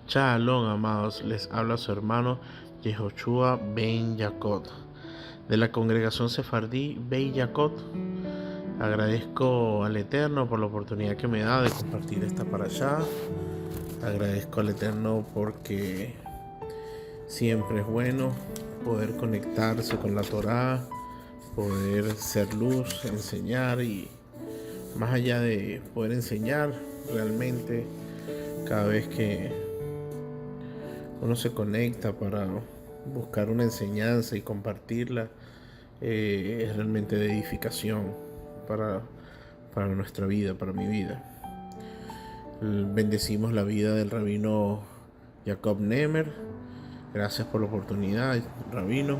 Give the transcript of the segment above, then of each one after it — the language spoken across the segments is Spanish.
Shalom, amados, les habla su hermano Yehoshua Ben Yaakov de la congregación sefardí Ben Yaakov. Agradezco al Eterno por la oportunidad que me da de compartir esta parashá. Agradezco al Eterno porque siempre es bueno poder conectarse con la Torá, poder ser luz, enseñar, y más allá de poder enseñar, realmente cada vez que uno se conecta para buscar una enseñanza y compartirla, es realmente de edificación para, para nuestra vida, para mi vida. Bendecimos la vida del rabino Jacob Nemer. Gracias por la oportunidad, rabino.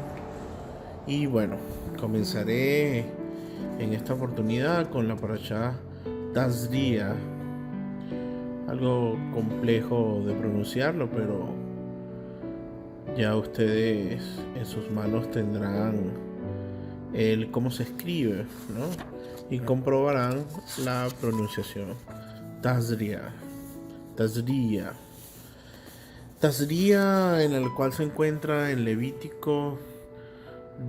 Y bueno, comenzaré en esta oportunidad con la parashá Tazria. Algo complejo de pronunciarlo, pero ya ustedes en sus manos tendrán el cómo se escribe, ¿no? Y comprobarán la pronunciación. Tazria. Tazria. Tazria, en el cual se encuentra en Levítico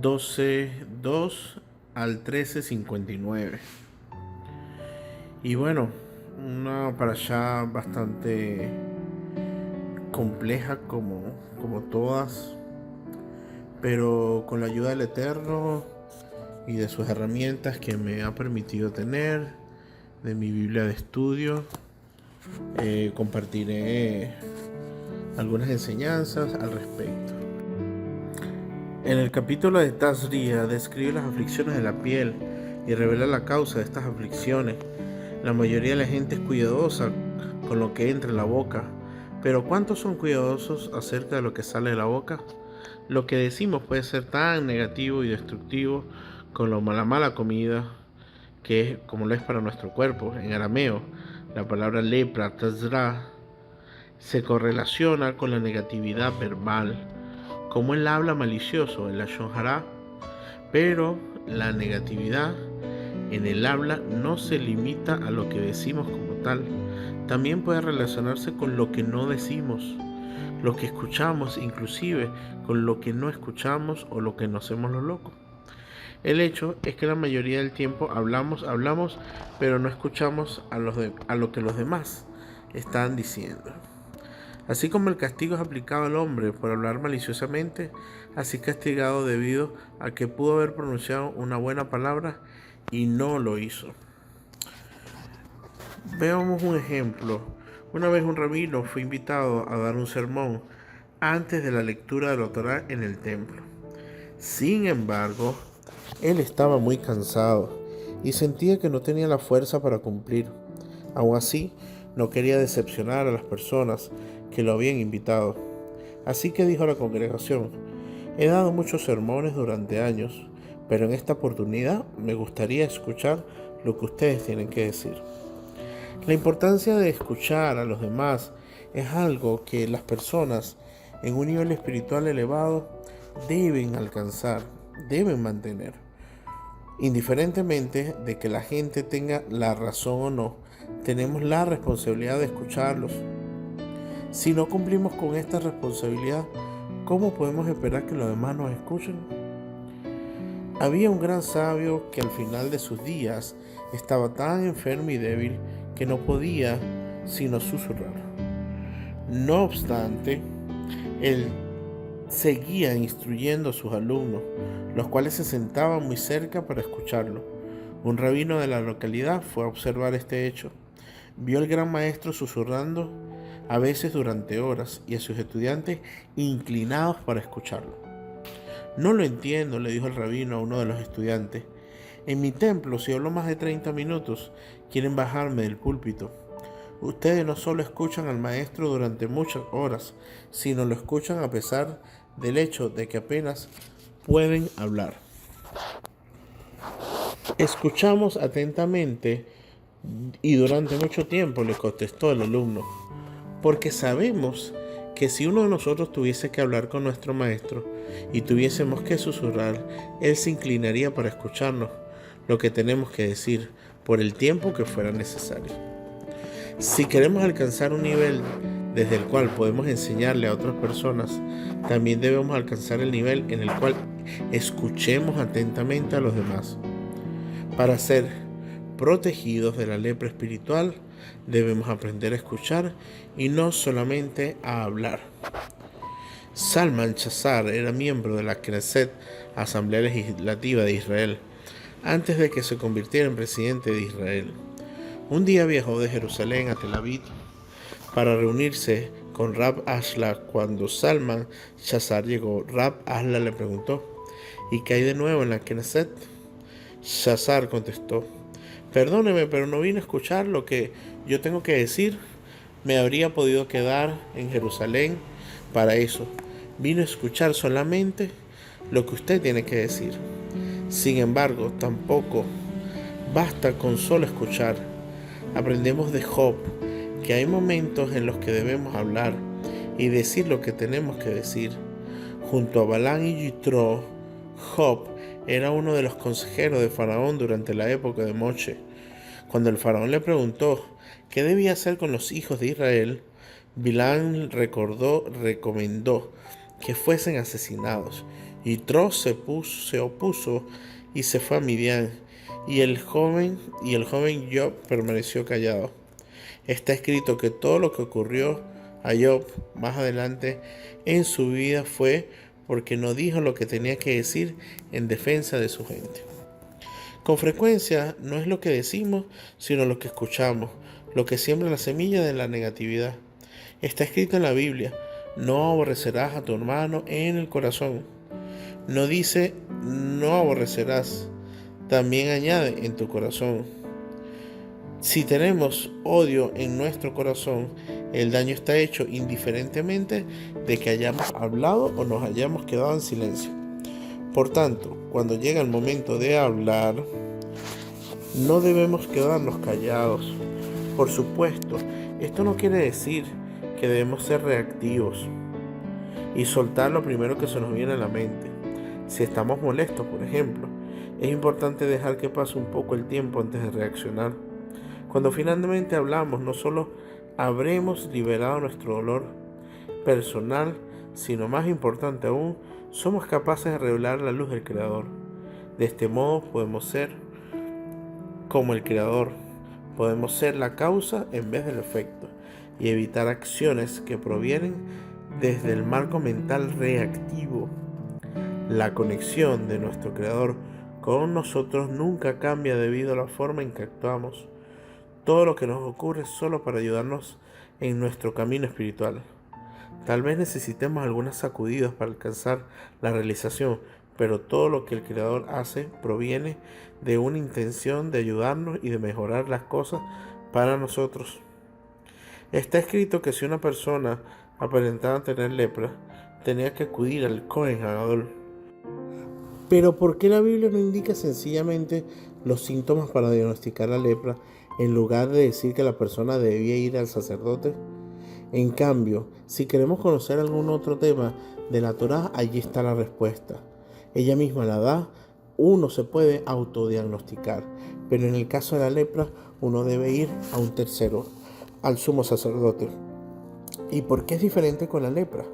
12:2 al 13:59. Y bueno, una parashá bastante compleja como todas, pero con la ayuda del Eterno y de sus herramientas que me ha permitido tener, de mi Biblia de estudio, compartiré algunas enseñanzas al respecto. En el capítulo de Tazria describe las aflicciones de la piel y revela la causa de estas aflicciones. La mayoría de la gente es cuidadosa con lo que entra en la boca, pero ¿cuántos son cuidadosos acerca de lo que sale de la boca? Lo que decimos puede ser tan negativo y destructivo como la mala comida, que es como lo es para nuestro cuerpo. En arameo, la palabra lepra, tazra, se correlaciona con la negatividad verbal, como el habla malicioso, el lashon hara. Pero la negatividad en el habla no se limita a lo que decimos como tal. También puede relacionarse con lo que no decimos, lo que escuchamos, inclusive con lo que no escuchamos o lo que nos hacemos los locos. El hecho es que la mayoría del tiempo hablamos, pero no escuchamos a lo que los demás están diciendo. Así como el castigo es aplicado al hombre por hablar maliciosamente, así castigado debido a que pudo haber pronunciado una buena palabra y no lo hizo. Veamos un ejemplo. Una vez un rabino fue invitado a dar un sermón antes de la lectura de la Torá en el templo. Sin embargo, él estaba muy cansado y sentía que no tenía la fuerza para cumplir. Aún así, no quería decepcionar a las personas que lo habían invitado. Así que dijo a la congregación: he dado muchos sermones durante años, pero en esta oportunidad me gustaría escuchar lo que ustedes tienen que decir. La importancia de escuchar a los demás es algo que las personas en un nivel espiritual elevado deben alcanzar, deben mantener. Indiferentemente de que la gente tenga la razón o no, tenemos la responsabilidad de escucharlos. Si no cumplimos con esta responsabilidad, ¿cómo podemos esperar que los demás nos escuchen? Había un gran sabio que al final de sus días estaba tan enfermo y débil que no podía sino susurrar. No obstante, él seguía instruyendo a sus alumnos, los cuales se sentaban muy cerca para escucharlo. Un rabino de la localidad fue a observar este hecho. Vio al gran maestro susurrando, a veces durante horas, y a sus estudiantes inclinados para escucharlo. No lo entiendo, le dijo el rabino a uno de los estudiantes. En mi templo, si hablo más de 30 minutos, quieren bajarme del púlpito. Ustedes no solo escuchan al maestro durante muchas horas, sino lo escuchan a pesar del hecho de que apenas pueden hablar. Escuchamos atentamente y durante mucho tiempo, le contestó el alumno, porque sabemos que si uno de nosotros tuviese que hablar con nuestro maestro y tuviésemos que susurrar, él se inclinaría para escucharnos lo que tenemos que decir por el tiempo que fuera necesario. Si queremos alcanzar un nivel desde el cual podemos enseñarle a otras personas, también debemos alcanzar el nivel en el cual escuchemos atentamente a los demás. Para ser protegidos de la lepra espiritual, debemos aprender a escuchar y no solamente a hablar. Salman Shazar era miembro de la Knesset, Asamblea Legislativa de Israel, antes de que se convirtiera en presidente de Israel. Un día viajó de Jerusalén a Tel Aviv para reunirse con Rab Ashla. Cuando Salman Shazar llegó, Rab Ashla le preguntó: ¿y qué hay de nuevo en la Knesset? Shazar contestó: perdóneme, pero no vine a escuchar lo que yo tengo que decir. Me habría podido quedar en Jerusalén para eso. Vine a escuchar solamente lo que usted tiene que decir. Sin embargo, tampoco basta con solo escuchar. Aprendemos de Job que hay momentos en los que debemos hablar y decir lo que tenemos que decir. Junto a Balán y Yitro, Job era uno de los consejeros de Faraón durante la época de Moshe. Cuando el Faraón le preguntó qué debía hacer con los hijos de Israel, Bilán recomendó que fuesen asesinados. Yitro se opuso y se fue a Midian, y el joven Job permaneció callado. Está escrito que todo lo que ocurrió a Job más adelante en su vida fue porque no dijo lo que tenía que decir en defensa de su gente. Con frecuencia no es lo que decimos, sino lo que escuchamos, lo que siembra la semilla de la negatividad. Está escrito en la Biblia: no aborrecerás a tu hermano en el corazón. No dice no aborrecerás, también añade en tu corazón. Si tenemos odio en nuestro corazón, el daño está hecho indiferentemente de que hayamos hablado o nos hayamos quedado en silencio. Por tanto, cuando llega el momento de hablar, no debemos quedarnos callados. Por supuesto, esto no quiere decir que debemos ser reactivos y soltar lo primero que se nos viene a la mente. Si estamos molestos, por ejemplo, es importante dejar que pase un poco el tiempo antes de reaccionar. Cuando finalmente hablamos, no solo habremos liberado nuestro dolor personal, sino más importante aún, somos capaces de revelar la luz del Creador. De este modo podemos ser como el Creador, podemos ser la causa en vez del efecto y evitar acciones que provienen desde el marco mental reactivo. La conexión de nuestro Creador con nosotros nunca cambia debido a la forma en que actuamos. Todo lo que nos ocurre es solo para ayudarnos en nuestro camino espiritual. Tal vez necesitemos algunas sacudidas para alcanzar la realización, pero todo lo que el Creador hace proviene de una intención de ayudarnos y de mejorar las cosas para nosotros. Está escrito que si una persona aparentaba tener lepra, tenía que acudir al Kohen Gadol. Pero ¿por qué la Biblia no indica sencillamente los síntomas para diagnosticar la lepra, en lugar de decir que la persona debía ir al sacerdote? En cambio, si queremos conocer algún otro tema de la Torá, allí está la respuesta. Ella misma la da. Uno se puede autodiagnosticar, pero en el caso de la lepra, uno debe ir a un tercero, al sumo sacerdote. ¿Y por qué es diferente con la lepra?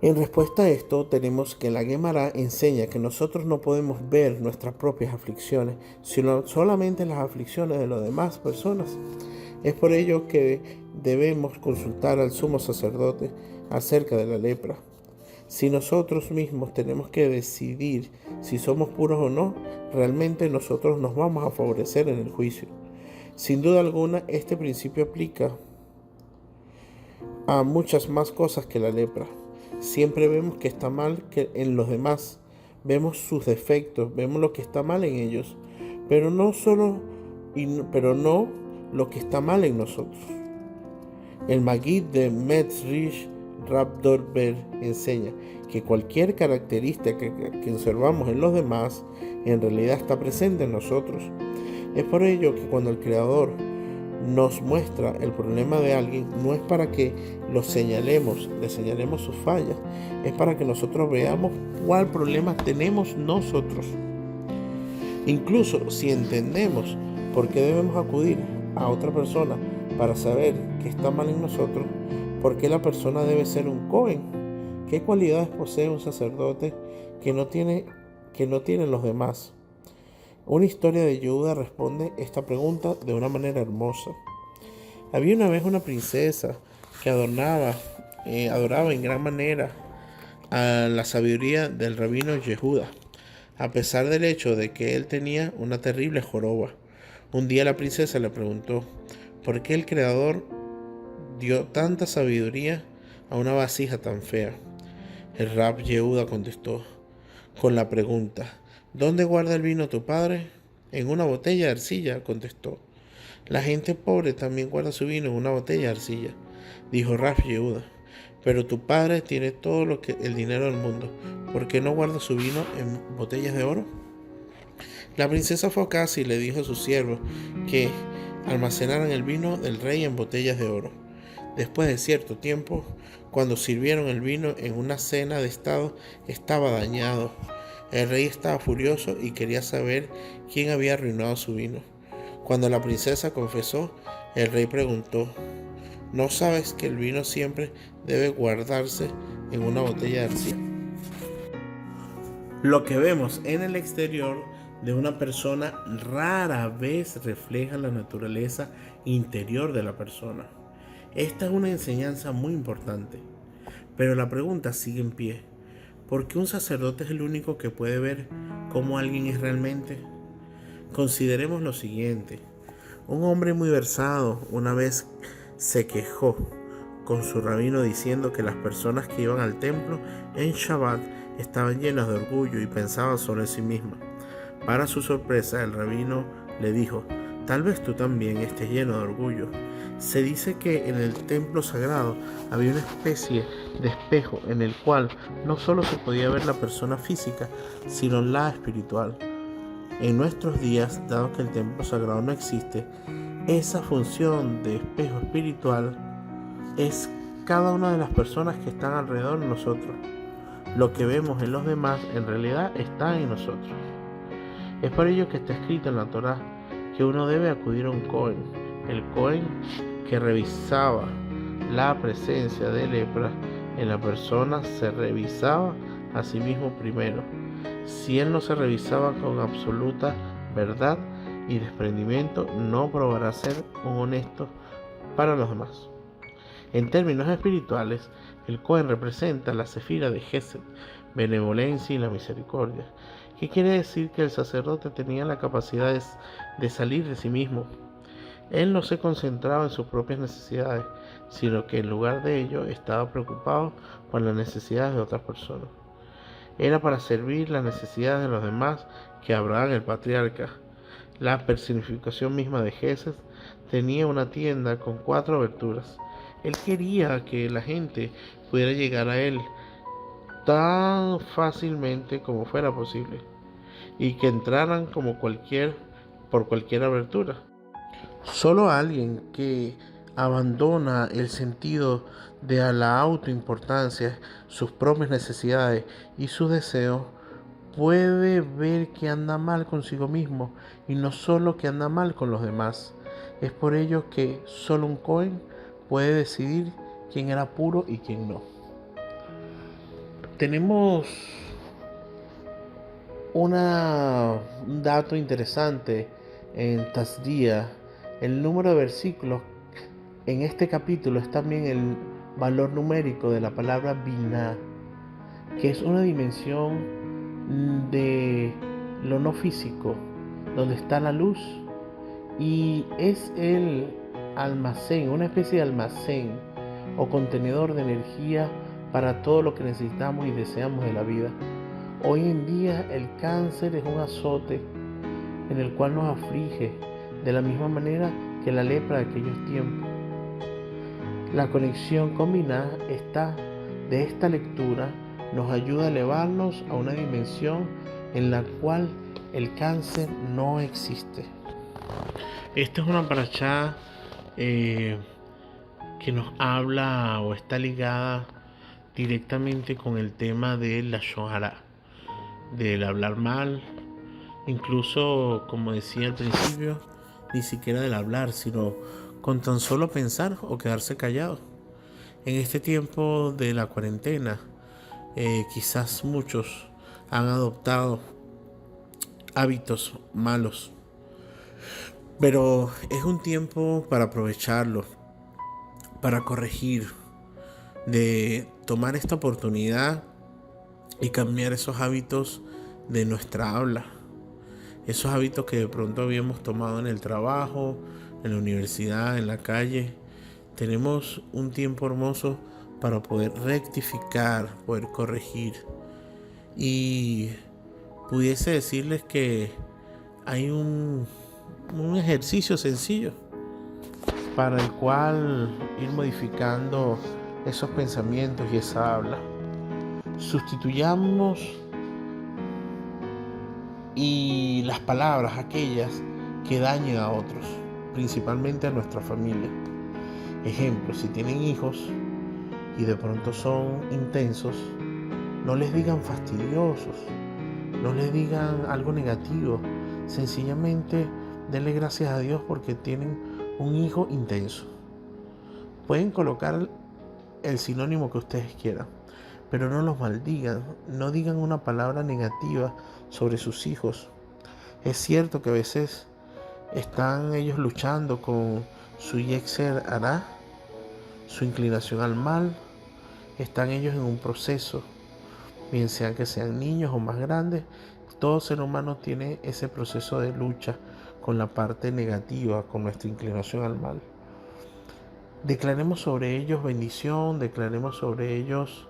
En respuesta a esto, tenemos que la Gemara enseña que nosotros no podemos ver nuestras propias aflicciones, sino solamente las aflicciones de las demás personas. Es por ello que debemos consultar al sumo sacerdote acerca de la lepra. Si nosotros mismos tenemos que decidir si somos puros o no, realmente nosotros nos vamos a favorecer en el juicio. Sin duda alguna, este principio aplica a muchas más cosas que la lepra. Siempre vemos que está mal en los demás, vemos sus defectos, vemos lo que está mal en ellos, pero no lo que está mal en nosotros. El Magid de Metzrish Rab Dorber enseña que cualquier característica que observamos en los demás en realidad está presente en nosotros. Es por ello que cuando el Creador nos muestra el problema de alguien, no es para que le señalemos sus fallas, es para que nosotros veamos cuál problema tenemos nosotros. Incluso si entendemos por qué debemos acudir a otra persona para saber qué está mal en nosotros, ¿Por qué la persona debe ser un Cohen? ¿Qué cualidades posee un sacerdote que no tienen los demás? Una historia de Yehuda responde esta pregunta de una manera hermosa. Había una vez una princesa que adoraba en gran manera a la sabiduría del rabino Yehuda, a pesar del hecho de que él tenía una terrible joroba. Un día la princesa le preguntó por qué el Creador dio tanta sabiduría a una vasija tan fea. El rab Yehuda contestó con la pregunta: ¿dónde guarda el vino tu padre? En una botella de arcilla, contestó. La gente pobre también guarda su vino en una botella de arcilla, dijo rab Yehuda. Pero tu padre tiene todo el dinero del mundo. ¿Por qué no guarda su vino en botellas de oro? La princesa fue a casa y le dijo a sus siervos que almacenaran el vino del rey en botellas de oro. Después de cierto tiempo, cuando sirvieron el vino en una cena de estado, estaba dañado. El rey estaba furioso y quería saber quién había arruinado su vino. Cuando la princesa confesó, el rey preguntó: ¿no sabes que el vino siempre debe guardarse en una botella de arcilla? Lo que vemos en el exterior de una persona rara vez refleja la naturaleza interior de la persona. Esta es una enseñanza muy importante, pero la pregunta sigue en pie. ¿Por qué un sacerdote es el único que puede ver cómo alguien es realmente? Consideremos lo siguiente. Un hombre muy versado una vez se quejó con su rabino diciendo que las personas que iban al templo en Shabbat estaban llenas de orgullo y pensaban sobre sí mismas. Para su sorpresa, el rabino le dijo: tal vez tú también estés lleno de orgullo. Se dice que en el templo sagrado había una especie de espejo en el cual no solo se podía ver la persona física, sino la espiritual. En nuestros días, dado que el templo sagrado no existe, esa función de espejo espiritual es cada una de las personas que están alrededor de nosotros. Lo que vemos en los demás en realidad está en nosotros. Es por ello que está escrito en la Torá que uno debe acudir a un Cohen. El Cohen que revisaba la presencia de lepra en la persona se revisaba a sí mismo primero. Si él no se revisaba con absoluta verdad y desprendimiento, no probará ser un honesto para los demás. En términos espirituales, el Cohen representa la sefira de Gesed, benevolencia y la misericordia, que quiere decir que el sacerdote tenía la capacidad de salir de sí mismo. Él no se concentraba en sus propias necesidades, sino que en lugar de ello estaba preocupado por las necesidades de otras personas. Era para servir las necesidades de los demás que Abraham, el patriarca, la personificación misma de Gesed, tenía una tienda con 4 aberturas. Él quería que la gente pudiera llegar a él tan fácilmente como fuera posible y que entraran por cualquier abertura. Solo alguien que abandona el sentido de la autoimportancia, sus propias necesidades y sus deseos, puede ver que anda mal consigo mismo y no solo que anda mal con los demás. Es por ello que solo un Cohen puede decidir quién era puro y quién no. Tenemos un dato interesante en Tasdía. El número de versículos en este capítulo es también el valor numérico de la palabra Binah, que es una dimensión de lo no físico, donde está la luz, y es el almacén, una especie de almacén o contenedor de energía para todo lo que necesitamos y deseamos de la vida. Hoy en día el cáncer es un azote en el cual nos aflige de la misma manera que la lepra de aquellos tiempos. La conexión con Binah de esta lectura nos ayuda a elevarnos a una dimensión en la cual el cáncer no existe. Esta es una parashá que nos habla o está ligada directamente con el tema de la Shohara, del hablar mal, incluso, como decía al principio, ni siquiera del hablar, sino con tan solo pensar o quedarse callado. En este tiempo de la cuarentena, quizás muchos han adoptado hábitos malos, pero es un tiempo para aprovecharlo, para corregir, de tomar esta oportunidad y cambiar esos hábitos de nuestra habla, esos hábitos que de pronto habíamos tomado en el trabajo, en la universidad, en la calle. Tenemos un tiempo hermoso para poder rectificar, poder corregir. Y pudiese decirles que hay un ejercicio sencillo para el cual ir modificando esos pensamientos y esa habla. Sustituyamos y las palabras aquellas que dañen a otros, principalmente a nuestra familia. Ejemplo, si tienen hijos y de pronto son intensos, no les digan fastidiosos, no les digan algo negativo, sencillamente denle gracias a Dios porque tienen un hijo intenso. Pueden colocar el sinónimo que ustedes quieran, pero no los maldigan, no digan una palabra negativa sobre sus hijos. Es cierto que a veces están ellos luchando con su yetzer hará, su inclinación al mal. Están ellos en un proceso, bien sean que sean niños o más grandes. Todo ser humano tiene ese proceso de lucha con la parte negativa, con nuestra inclinación al mal. Declaremos sobre ellos bendición, declaremos sobre ellos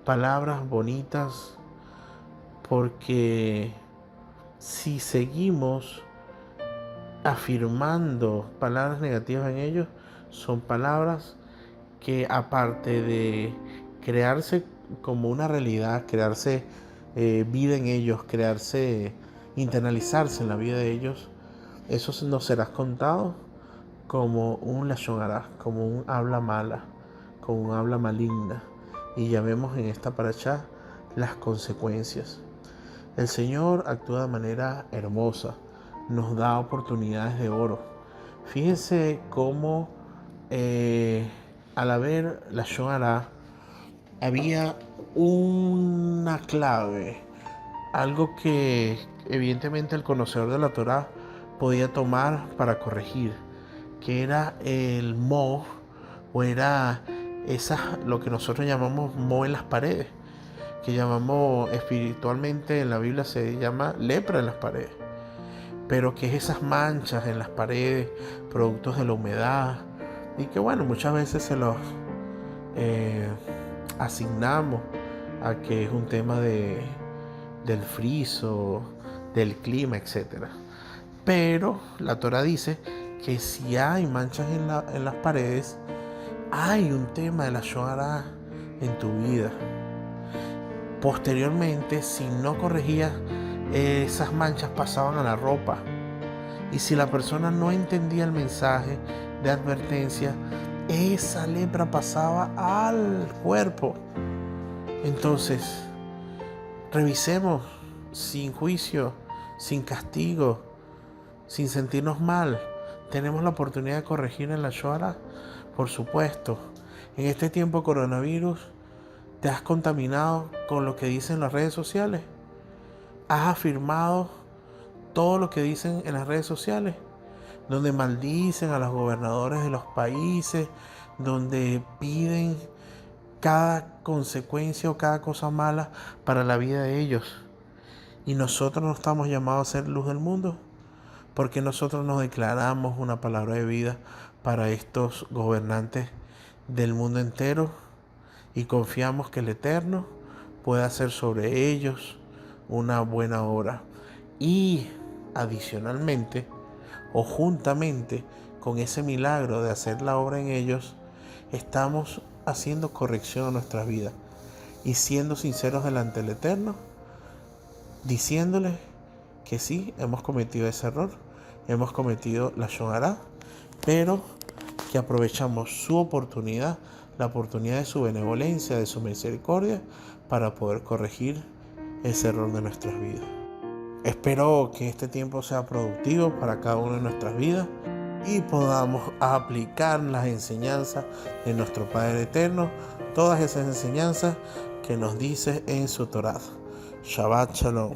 palabras bonitas, porque si seguimos afirmando palabras negativas en ellos, son palabras que, aparte de crearse como una realidad, crearse vida en ellos, internalizarse en la vida de ellos, eso nos será contado como un lashon hara, como un habla mala, como un habla maligna. Y ya vemos en esta parashá las consecuencias. El Señor actúa de manera hermosa, nos da oportunidades de oro. Fíjense cómo al haber lashon hara había una clave, algo que evidentemente el conocedor de la Torá podía tomar para corregir, que era el moho, o era lo que nosotros llamamos moho en las paredes, que llamamos espiritualmente en la Biblia se llama lepra en las paredes, pero que es esas manchas en las paredes, productos de la humedad, y que bueno, muchas veces se los asignamos a que es un tema del friso, del clima, etc. Pero la Torá dice que si hay manchas en las paredes, hay un tema de lashon hara en tu vida. Posteriormente, si no corregías, esas manchas pasaban a la ropa. Y si la persona no entendía el mensaje de advertencia, esa lepra pasaba al cuerpo. Entonces, revisemos sin juicio, sin castigo, sin sentirnos mal. Tenemos la oportunidad de corregir en la lashon hara, por supuesto. En este tiempo de coronavirus, ¿te has contaminado con lo que dicen las redes sociales? ¿Has afirmado todo lo que dicen en las redes sociales? Donde maldicen a los gobernadores de los países, donde piden cada consecuencia o cada cosa mala para la vida de ellos. Y nosotros no estamos llamados a ser luz del mundo, porque nosotros nos declaramos una palabra de vida para estos gobernantes del mundo entero y confiamos que el Eterno puede hacer sobre ellos una buena obra. Y adicionalmente o juntamente con ese milagro de hacer la obra en ellos, estamos haciendo corrección a nuestras vidas y siendo sinceros delante del Eterno, diciéndole que sí, hemos cometido ese error, hemos cometido lashon hara, pero que aprovechamos su oportunidad, la oportunidad de su benevolencia, de su misericordia, para poder corregir ese error de nuestras vidas. Espero que este tiempo sea productivo para cada una de nuestras vidas y podamos aplicar las enseñanzas de nuestro Padre Eterno, todas esas enseñanzas que nos dice en su Torá. Shabbat Shalom.